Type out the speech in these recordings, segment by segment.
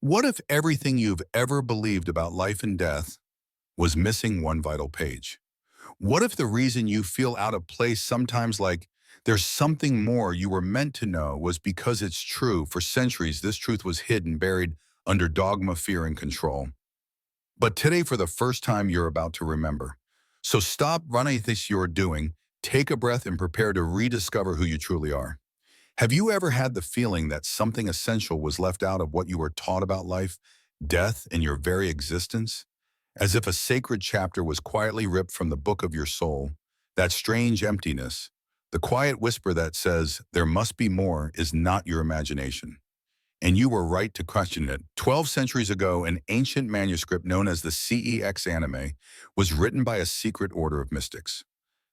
What if everything you've ever believed about life and death was missing one vital page? What if the reason you feel out of place sometimes, like there's something more you were meant to know, was because it's true? For centuries, this truth was hidden, buried under dogma, fear, and control. But today, for the first time, you're about to remember. So stop running this you're doing, take a breath, and prepare to rediscover who you truly are. Have you ever had the feeling that something essential was left out of what you were taught about life, death, and your very existence? As if a sacred chapter was quietly ripped from the book of your soul, that strange emptiness, the quiet whisper that says, there must be more, is not your imagination. And you were right to question it. 12 centuries ago, an ancient manuscript known as the CEX anime was written by a secret order of mystics.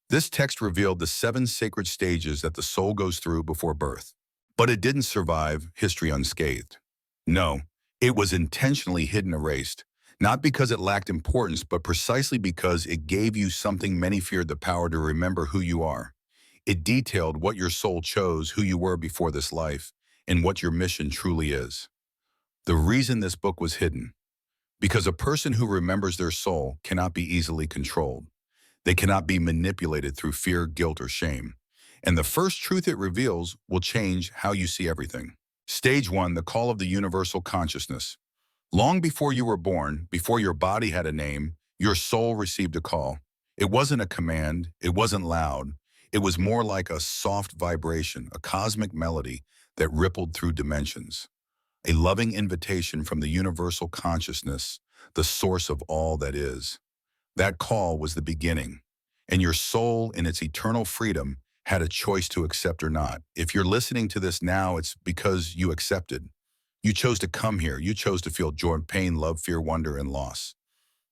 This text revealed the 7 sacred stages that the soul goes through before birth. But it didn't survive history unscathed. No, it was intentionally hidden, erased, not because it lacked importance, but precisely because it gave you something many feared: the power to remember who you are. It detailed what your soul chose, who you were before this life, and what your mission truly is. The reason this book was hidden: because a person who remembers their soul cannot be easily controlled. They cannot be manipulated through fear, guilt, or shame. And the first truth it reveals will change how you see everything. Stage 1, the call of the universal consciousness. Long before you were born, before your body had a name, your soul received a call. It wasn't a command, it wasn't loud. It was more like a soft vibration, a cosmic melody that rippled through dimensions. A loving invitation from the universal consciousness, the source of all that is. That call was the beginning, and your soul, in its eternal freedom, had a choice to accept or not. If you're listening to this now, it's because you accepted. You chose to come here. You chose to feel joy, pain, love, fear, wonder, and loss.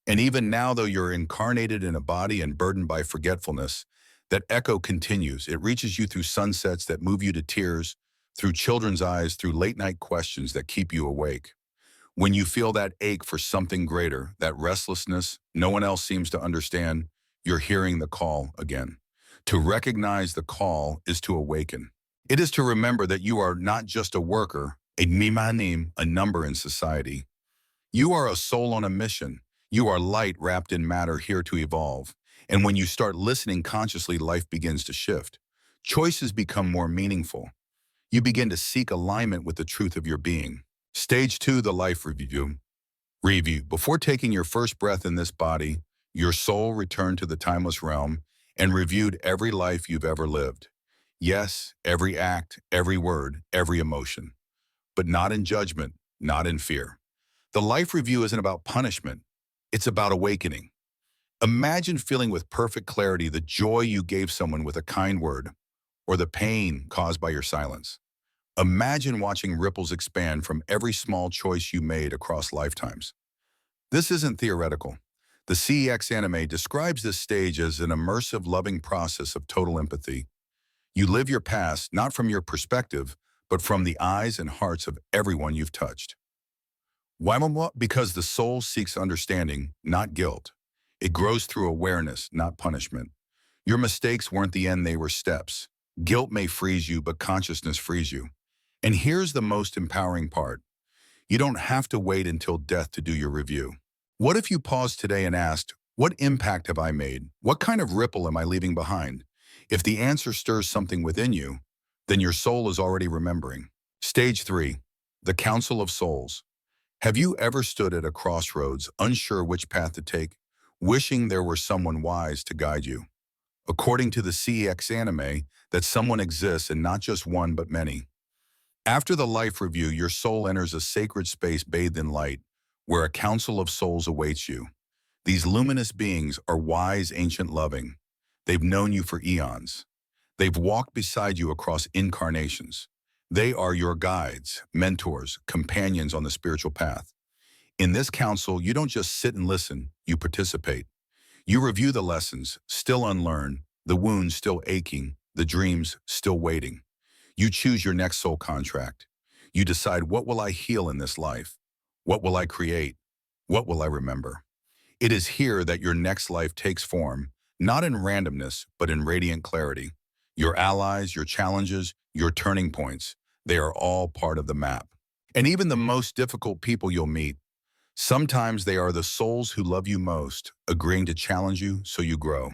And even now, though you're incarnated in a body and burdened by forgetfulness, that echo continues. It reaches you through sunsets that move you to tears, through children's eyes, through late-night questions that keep you awake. When you feel that ache for something greater, that restlessness no one else seems to understand, you're hearing the call again. To recognize the call is to awaken. It is to remember that you are not just a worker, a mimanim, a number in society. You are a soul on a mission. You are light wrapped in matter, here to evolve. And when you start listening consciously, life begins to shift. Choices become more meaningful. You begin to seek alignment with the truth of your being. Stage 2, the life review. Before taking your first breath in this body, your soul returned to the timeless realm and reviewed every life you've ever lived. Yes, every act, every word, every emotion. But not in judgment, not in fear. The life review isn't about punishment. It's about awakening. Imagine feeling with perfect clarity the joy you gave someone with a kind word, or the pain caused by your silence. Imagine watching ripples expand from every small choice you made across lifetimes. This isn't theoretical. The CEX anime describes this stage as an immersive, loving process of total empathy. You live your past not from your perspective, but from the eyes and hearts of everyone you've touched. Why? Because the soul seeks understanding, not guilt. It grows through awareness, not punishment. Your mistakes weren't the end, they were steps. Guilt may freeze you, but consciousness frees you. And here's the most empowering part. You don't have to wait until death to do your review. What if you paused today and asked, what impact have I made? What kind of ripple am I leaving behind? If the answer stirs something within you, then your soul is already remembering. Stage 3, the Council of Souls. Have you ever stood at a crossroads, unsure which path to take, wishing there were someone wise to guide you? According to the CEX anime, that someone exists, and not just one, but many. After the life review, your soul enters a sacred space bathed in light, where a council of souls awaits you. These luminous beings are wise, ancient, loving. They've known you for eons. They've walked beside you across incarnations. They are your guides, mentors, companions on the spiritual path. In this council, you don't just sit and listen, you participate. You review the lessons, still unlearned, the wounds still aching, the dreams still waiting. You choose your next soul contract. You decide, what will I heal in this life? What will I create? What will I remember? It is here that your next life takes form, not in randomness, but in radiant clarity. Your allies, your challenges, your turning points, they are all part of the map. And even the most difficult people you'll meet, sometimes they are the souls who love you most, agreeing to challenge you so you grow.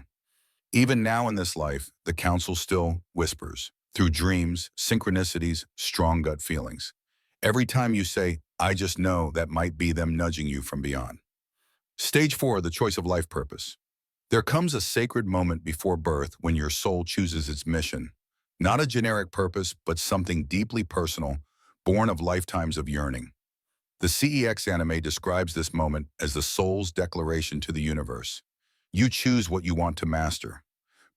Even now in this life, the counsel still whispers, through dreams, synchronicities, strong gut feelings. Every time you say, I just know, that might be them nudging you from beyond. Stage 4, the choice of life purpose. There comes a sacred moment before birth when your soul chooses its mission. Not a generic purpose, but something deeply personal, born of lifetimes of yearning. The CEX anime describes this moment as the soul's declaration to the universe. You choose what you want to master.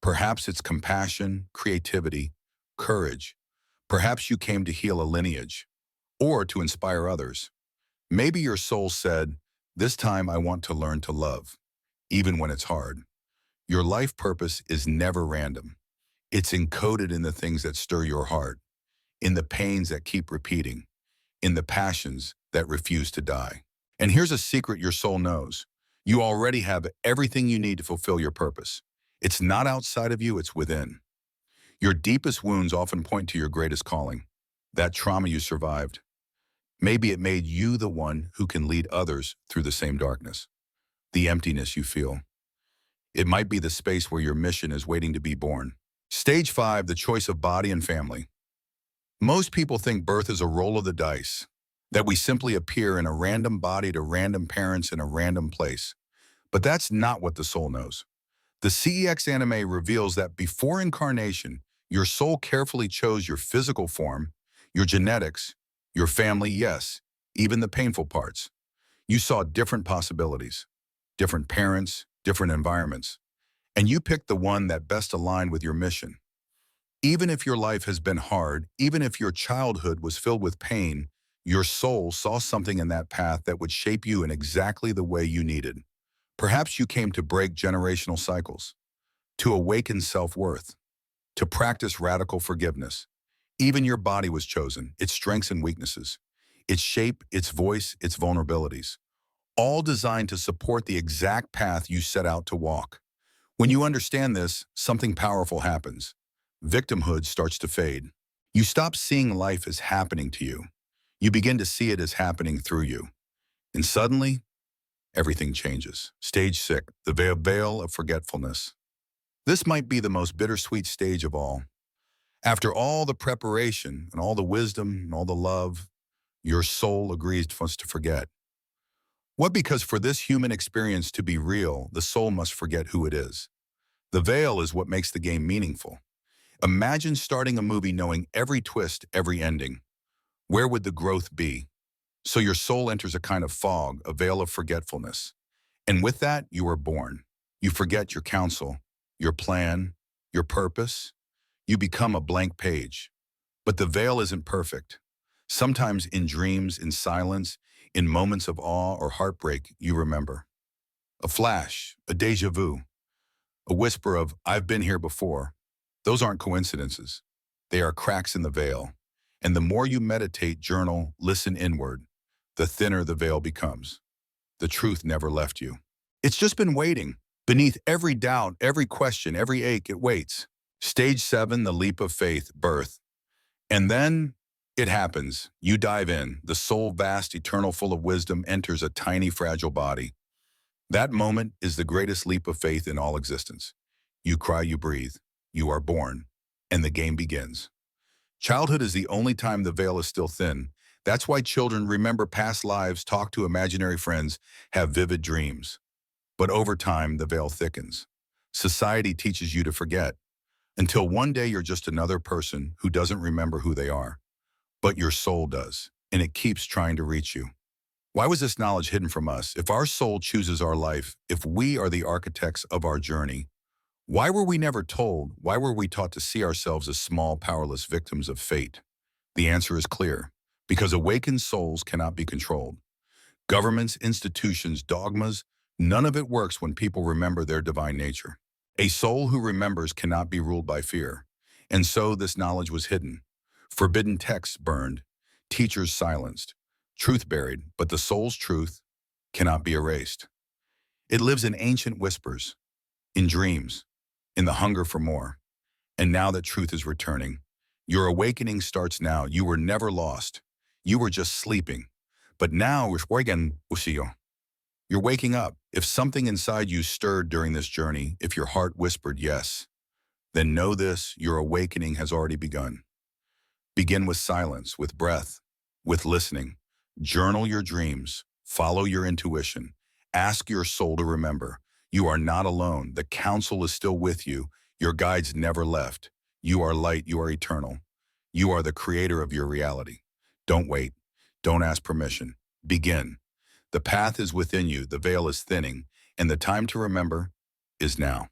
Perhaps it's compassion, creativity, courage. Perhaps you came to heal a lineage, or to inspire others. Maybe your soul said, this time I want to learn to love, even when it's hard. Your life purpose is never random. It's encoded in the things that stir your heart, in the pains that keep repeating, in the passions that refuse to die. And here's a secret your soul knows. You already have everything you need to fulfill your purpose. It's not outside of you, it's within. Your deepest wounds often point to your greatest calling, that trauma you survived. Maybe it made you the one who can lead others through the same darkness, the emptiness you feel. It might be the space where your mission is waiting to be born. Stage 5, the choice of body and family. Most people think birth is a roll of the dice, that we simply appear in a random body to random parents in a random place. But that's not what the soul knows. The CEX anime reveals that before incarnation, your soul carefully chose your physical form, your genetics, your family, yes, even the painful parts. You saw different possibilities, different parents, different environments, and you picked the one that best aligned with your mission. Even if your life has been hard, even if your childhood was filled with pain, your soul saw something in that path that would shape you in exactly the way you needed. Perhaps you came to break generational cycles, to awaken self-worth, to practice radical forgiveness. Even your body was chosen, its strengths and weaknesses, its shape, its voice, its vulnerabilities, all designed to support the exact path you set out to walk. When you understand this, something powerful happens. Victimhood starts to fade. You stop seeing life as happening to you. You begin to see it as happening through you. And suddenly, everything changes. Stage 6, the veil of forgetfulness. This might be the most bittersweet stage of all. After all the preparation and all the wisdom and all the love, your soul agrees for us to forget. What? Because for this human experience to be real, the soul must forget who it is. The veil is what makes the game meaningful. Imagine starting a movie knowing every twist, every ending. Where would the growth be? So your soul enters a kind of fog, a veil of forgetfulness. And with that, you are born. You forget your counsel, your plan, your purpose. You become a blank page. But the veil isn't perfect. Sometimes in dreams, in silence, in moments of awe or heartbreak, you remember. A flash, a déjà vu, a whisper of, I've been here before. Those aren't coincidences. They are cracks in the veil. And the more you meditate, journal, listen inward, the thinner the veil becomes. The truth never left you. It's just been waiting. Beneath every doubt, every question, every ache, it waits. Stage 7, the leap of faith, birth. And then it happens. You dive in. The soul, vast, eternal, full of wisdom, enters a tiny, fragile body. That moment is the greatest leap of faith in all existence. You cry, you breathe. You are born. And the game begins. Childhood is the only time the veil is still thin. That's why children remember past lives, talk to imaginary friends, have vivid dreams. But over time, the veil thickens. Society teaches you to forget, until one day you're just another person who doesn't remember who they are. But your soul does, and it keeps trying to reach you. Why was this knowledge hidden from us? If our soul chooses our life, if we are the architects of our journey, why were we never told? Why were we taught to see ourselves as small, powerless victims of fate? The answer is clear. Because awakened souls cannot be controlled. Governments, institutions, dogmas, none of it works when people remember their divine nature. A soul who remembers cannot be ruled by fear. And so this knowledge was hidden. Forbidden texts burned, teachers silenced, truth buried, but the soul's truth cannot be erased. It lives in ancient whispers, in dreams, in the hunger for more. And now that truth is returning, your awakening starts now. You were never lost. You were just sleeping. But now, you're waking up. If something inside you stirred during this journey, if your heart whispered yes, then know this, your awakening has already begun. Begin with silence, with breath, with listening. Journal your dreams. Follow your intuition. Ask your soul to remember. You are not alone. The counsel is still with you. Your guides never left. You are light. You are eternal. You are the creator of your reality. Don't wait. Don't ask permission. Begin. The path is within you. The veil is thinning. And the time to remember is now.